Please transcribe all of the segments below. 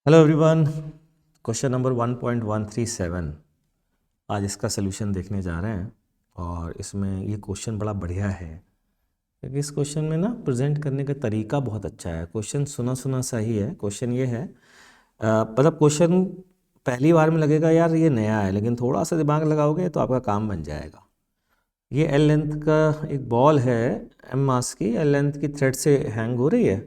Hello everyone. Question number 1.137 आज इसका solution देखने जा रहे हैं। और इसमें ये क्वेश्चन बड़ा बढ़िया है क्योंकि इस क्वेश्चन में ना प्रेजेंट करने का तरीका बहुत अच्छा है। क्वेश्चन सुना सुना सा ही है। क्वेश्चन ये है, मतलब क्वेश्चन पहली बार में लगेगा यार ये नया है, लेकिन थोड़ा सा दिमाग लगाओगे तो आपका काम बन जाएगा। ये एल लेंथ का एक बॉल है, एम मास की, एल लेंथ की थ्रेड से हैंग हो रही है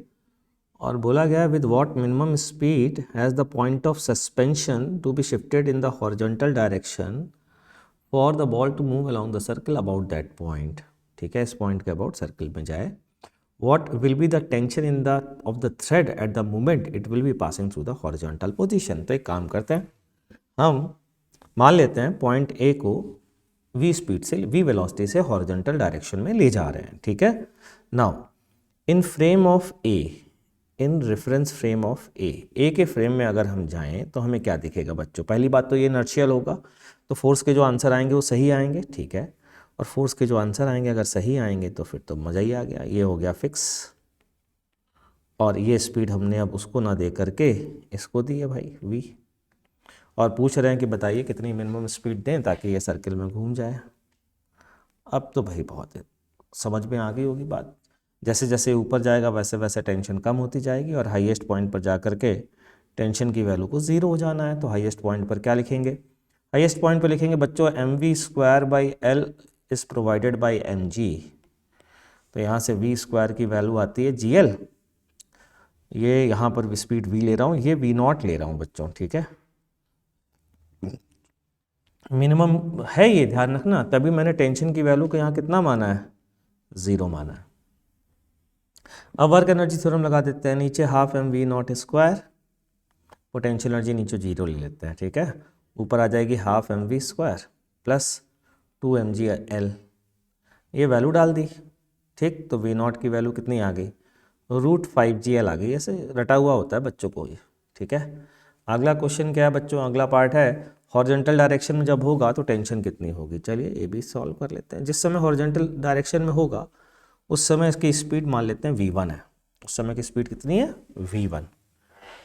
और बोला गया with what minimum speed has the point of suspension to be shifted in the horizontal direction for the ball to move along the circle about that point. ठीक है, इस पॉइंट के अबाउट सर्कल में जाए। What will be the tension in the of the thread at the moment it will be passing through the horizontal position. तो एक काम करते हैं, हम मान लेते हैं पॉइंट ए को v स्पीड से, v वेलोसिटी से हॉरिजॉन्टल डायरेक्शन में ले जा रहे हैं। ठीक है, now in frame of A, in reference frame of A के फ्रेम में अगर हम जाएं तो हमें क्या दिखेगा बच्चों? पहली बात तो ये इनर्शियल होगा, तो फोर्स के जो आंसर आएंगे वो सही आएंगे। ठीक है, और फोर्स के जो आंसर आएंगे अगर सही आएंगे तो फिर तो मज़ा ही आ गया, ये हो गया फिक्स। और ये स्पीड हमने अब उसको ना दे करके इसको दी है भाई v, और पूछ रहे हैं कि बताइए कितनी मिनिमम स्पीड दें ताकि ये सर्किल में घूम जाए। अब तो भाई बहुत है, समझ में आ गई होगी बात। जैसे जैसे ऊपर जाएगा वैसे वैसे टेंशन कम होती जाएगी और हाईएस्ट पॉइंट पर जा कर के टेंशन की वैल्यू को ज़ीरो हो जाना है। तो हाईएस्ट पॉइंट पर क्या लिखेंगे? हाईएस्ट पॉइंट पर लिखेंगे बच्चों mv² L is provided by mg। तो यहाँ से v² की वैल्यू आती है gl। ये यहाँ पर स्पीड v ले रहा हूँ, ये v0 ले रहा हूँ बच्चों। ठीक है, मिनिमम है ये, ध्यान रखना। तभी मैंने टेंशन की वैल्यू को यहाँ कितना माना है? ज़ीरो माना है। अब वर्क एनर्जी थ्योरम लगा देते हैं। नीचे हाफ mv0², पोटेंशियल एनर्जी नीचे जीरो ले लेते हैं। ठीक है, ऊपर आ जाएगी हाफ mv² प्लस 2mgl, ये वैल्यू डाल दी। ठीक, तो v0 की वैल्यू कितनी आ गई? √5gl आ गई। ऐसे रटा हुआ होता है बच्चों को ये। ठीक है, अगला क्वेश्चन क्या है बच्चों? अगला पार्ट है हॉरिजॉन्टल डायरेक्शन में जब होगा तो टेंशन कितनी होगी। चलिए ये भी सॉल्व कर लेते हैं। जिस समय हॉरिजॉन्टल डायरेक्शन में होगा उस समय इसकी स्पीड मान लेते हैं v1 है। उस समय की स्पीड कितनी है? v1।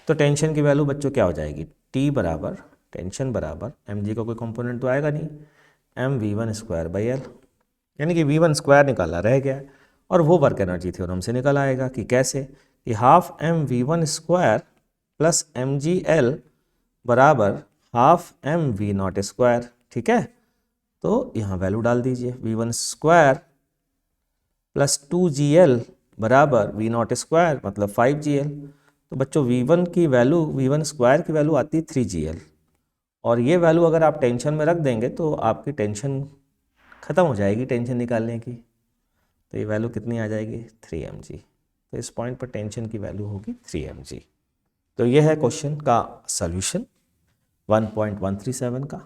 तो टेंशन की वैल्यू बच्चों क्या हो जाएगी? t बराबर टेंशन बराबर mg का कोई कंपोनेंट तो आएगा नहीं, mv1²/L, यानी कि v1² निकाला रह गया। और वो वर्क एनर्जी थ्योरम से निकल आएगा कि कैसे, कि हाफ mv1² प्लस mgl बराबर हाफ mv0²। ठीक है, तो यहाँ वैल्यू डाल दीजिए, v1² प्लस 2gl बराबर v0² मतलब 5gl। तो बच्चों v1 की वैल्यू, v1² की वैल्यू आती है 3gl, और ये वैल्यू अगर आप टेंशन में रख देंगे तो आपकी टेंशन ख़त्म हो जाएगी टेंशन निकालने की। तो ये वैल्यू कितनी आ जाएगी? 3mg। तो इस पॉइंट पर टेंशन की वैल्यू होगी 3mg। तो ये है क्वेश्चन का सॉल्यूशन 1.137 का।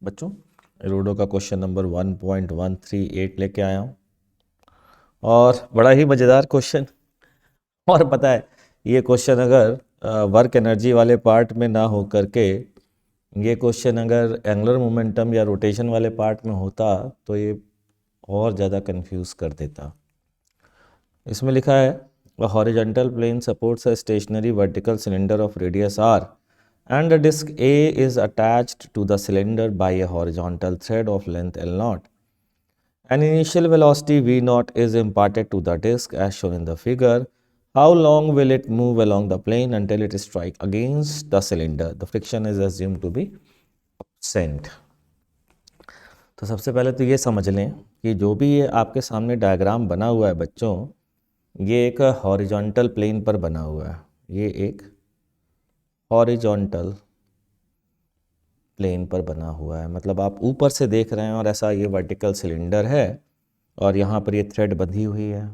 बच्चों रोडो का क्वेश्चन नंबर 1.138 लेके आया हूँ, और बड़ा ही मज़ेदार क्वेश्चन। और पता है ये क्वेश्चन अगर वर्क एनर्जी वाले पार्ट में ना हो करके ये क्वेश्चन अगर एंगुलर मोमेंटम या रोटेशन वाले पार्ट में होता तो ये और ज़्यादा कंफ्यूज कर देता। इसमें लिखा है a horizontal plane supports a stationary vertical cylinder of radius r and the disk A is attached to the cylinder by a horizontal thread of length L0. An initial velocity V0 is imparted to the disk as shown in the figure. How long will it move along the plane until it strikes against the cylinder? The friction is assumed to be absent. तो सबसे पहले तो ये समझ लें कि जो भी ये आपके सामने डायग्राम बना हुआ है बच्चों, ये एक हॉरिजॉन्टल प्लेन पर बना हुआ है। ये एक हॉरिजॉन्टल प्लेन पर बना हुआ है, मतलब आप ऊपर से देख रहे हैं और ऐसा ये वर्टिकल सिलेंडर है और यहाँ पर ये थ्रेड बंधी हुई है।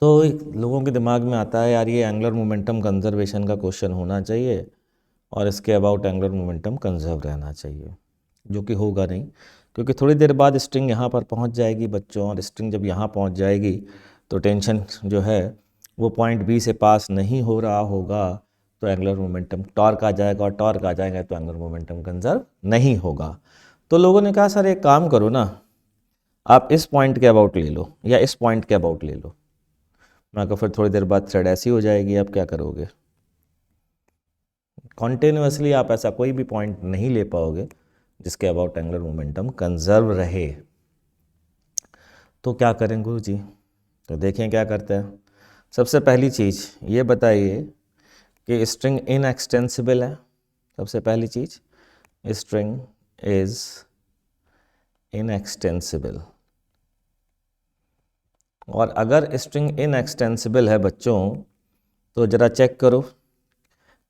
तो लोगों के दिमाग में आता है यार ये एंगुलर मोमेंटम कंजर्वेशन का क्वेश्चन होना चाहिए और इसके अबाउट एंगुलर मोमेंटम कंजर्व रहना चाहिए, जो कि होगा नहीं, क्योंकि थोड़ी देर बाद स्ट्रिंग यहाँ पर पहुँच जाएगी बच्चों, और स्ट्रिंग जब यहाँ पहुँच जाएगी तो टेंशन जो है वो पॉइंट बी से पास नहीं हो रहा होगा, तो एंगुलर मोमेंटम टॉर्क आ जाएगा, और टॉर्क आ जाएगा तो एंगुलर मोमेंटम कंजर्व नहीं होगा। तो लोगों ने कहा सर एक काम करो ना, आप इस पॉइंट के अबाउट ले लो या इस पॉइंट के अबाउट ले लो। मैं कहा फिर थोड़ी देर बाद थ्रेड ऐसी हो जाएगी, आप क्या करोगे? कॉन्टिन्यूसली आप ऐसा कोई भी पॉइंट नहीं ले पाओगे जिसके अबाउट एंगुलर मोमेंटम कंजर्व रहे। तो क्या करें गुरु जी? तो देखें क्या करते हैं। सबसे पहली चीज़ ये बताइए कि स्ट्रिंग इनएक्सटेंसिबल है। सबसे पहली चीज़, स्ट्रिंग इज इनएक्सटेंसिबल। और अगर स्ट्रिंग इनएक्सटेंसिबल है बच्चों, तो ज़रा चेक करो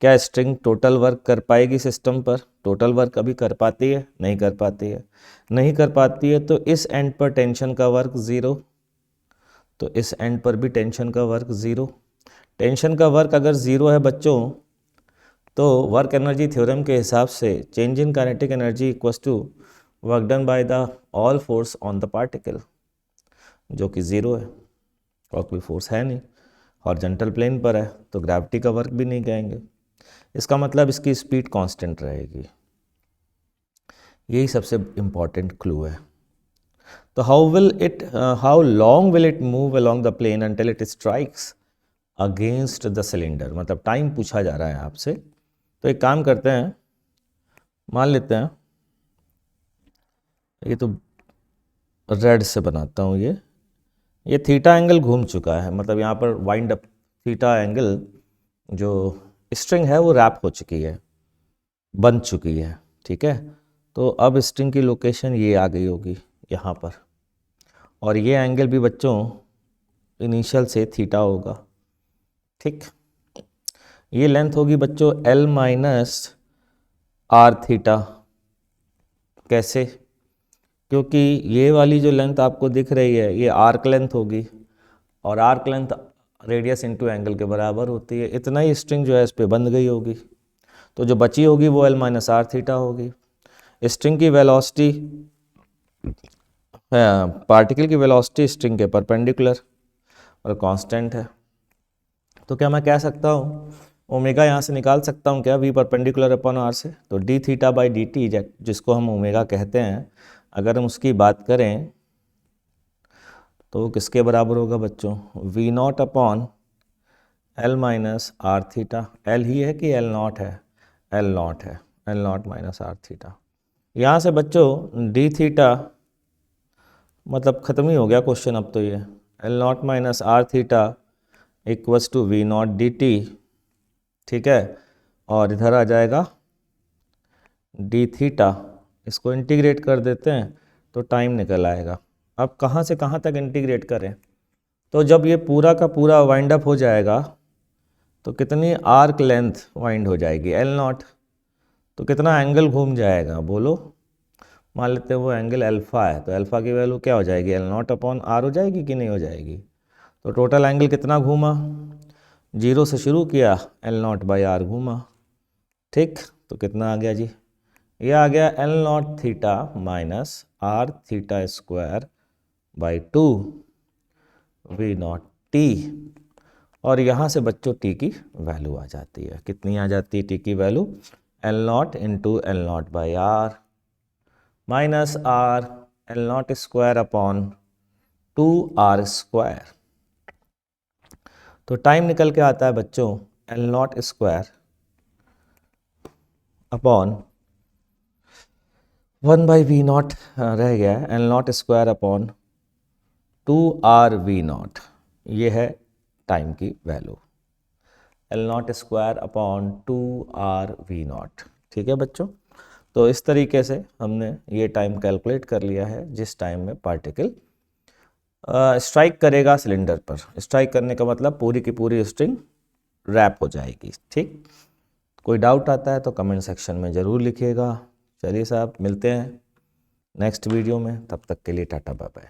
क्या स्ट्रिंग टोटल वर्क कर पाएगी सिस्टम पर? टोटल वर्क अभी कर पाती है? नहीं कर पाती है। नहीं कर पाती है तो इस एंड पर टेंशन का वर्क ज़ीरो, तो इस एंड पर भी टेंशन का वर्क ज़ीरो। टेंशन का वर्क अगर ज़ीरो है बच्चों, तो वर्क एनर्जी थ्योरम के हिसाब से change in kinetic energy equals to work done by the all force on the particle, जो कि ज़ीरो है और कोई फोर्स है नहीं, हॉरिजॉन्टल प्लेन पर है, तो ग्रेविटी का वर्क भी नहीं कहेंगे। इसका मतलब इसकी स्पीड कांस्टेंट रहेगी। यही सबसे इम्पॉर्टेंट क्लू है। तो how long will it move along the plane until it strikes against the cylinder, मतलब टाइम पूछा जा रहा है आपसे। तो एक काम करते हैं, मान लेते हैं ये तो रेड से बनाता हूँ, ये थीटा एंगल घूम चुका है, मतलब यहाँ पर वाइंड अप थीटा एंगल जो स्ट्रिंग है वो रैप हो चुकी है, बन चुकी है, ठीक है। तो अब स्ट्रिंग की लोकेशन ये आ गई होगी यहाँ पर, और ये एंगल भी बच्चों इनिशियल से थीटा होगा, ठीक। ये लेंथ होगी बच्चों L माइनस आर थीटा। कैसे? क्योंकि ये वाली जो लेंथ आपको दिख रही है ये आर्क लेंथ होगी, और arc length radius into angle के बराबर होती है। इतना ही स्ट्रिंग जो है इस पर बंध गई होगी, तो जो बची होगी वो L माइनस आर थीटा होगी। स्ट्रिंग की वेलोसिटी, पार्टिकल की वेलोसिटी स्ट्रिंग के परपेंडिकुलर और कांस्टेंट है। तो क्या मैं कह सकता हूँ ओमेगा यहाँ से निकाल सकता हूँ क्या, v परपेंडिकुलर अपॉन आर से? तो D theta by D T जिसको हम ओमेगा कहते हैं, अगर हम उसकी बात करें तो किसके बराबर होगा बच्चों? V naught upon L minus R theta. L ही है कि एल नॉट है? एल नॉट है, L not minus R theta. यहाँ से बच्चों डी थीटा मतलब ख़त्म ही हो गया क्वेश्चन अब तो। ये L not minus R theta equals to V not D T, ठीक है। और इधर आ जाएगा डी थीटा, इसको इंटीग्रेट कर देते हैं तो टाइम निकल आएगा। अब कहाँ से कहाँ तक इंटीग्रेट करें? तो जब ये पूरा का पूरा वाइंड अप हो जाएगा तो कितनी आर्क लेंथ वाइंड हो जाएगी? L not. तो कितना एंगल घूम जाएगा बोलो? मान लेते हैं वो एंगल अल्फ़ा है, तो अल्फ़ा की वैल्यू क्या हो जाएगी? एल नॉट अपॉन आर हो जाएगी कि नहीं हो जाएगी? तो टोटल एंगल कितना घूमा? जीरो से शुरू किया, एल नॉट बाई आर घूमा, ठीक। तो कितना आ गया जी? ये आ गया L not theta minus R theta square by 2 V not T. और यहाँ से बच्चों टी की वैल्यू आ जाती है। कितनी आ जाती है टी की value? L not into L not by R minus R L not square upon 2r square. तो टाइम निकल के आता है बच्चों L not square upon 1 by V not रह गया है, L not square upon 2r V not. ये है टाइम की value, L not square upon 2r V not, ठीक है बच्चों। तो इस तरीके से हमने ये टाइम कैलकुलेट कर लिया है जिस टाइम में पार्टिकल स्ट्राइक करेगा सिलेंडर पर। स्ट्राइक करने का मतलब पूरी की पूरी स्ट्रिंग रैप हो जाएगी, ठीक। कोई डाउट आता है तो कमेंट सेक्शन में ज़रूर लिखिएगा। चलिए साहब, मिलते हैं नेक्स्ट वीडियो में, तब तक के लिए टाटा बाय बाय।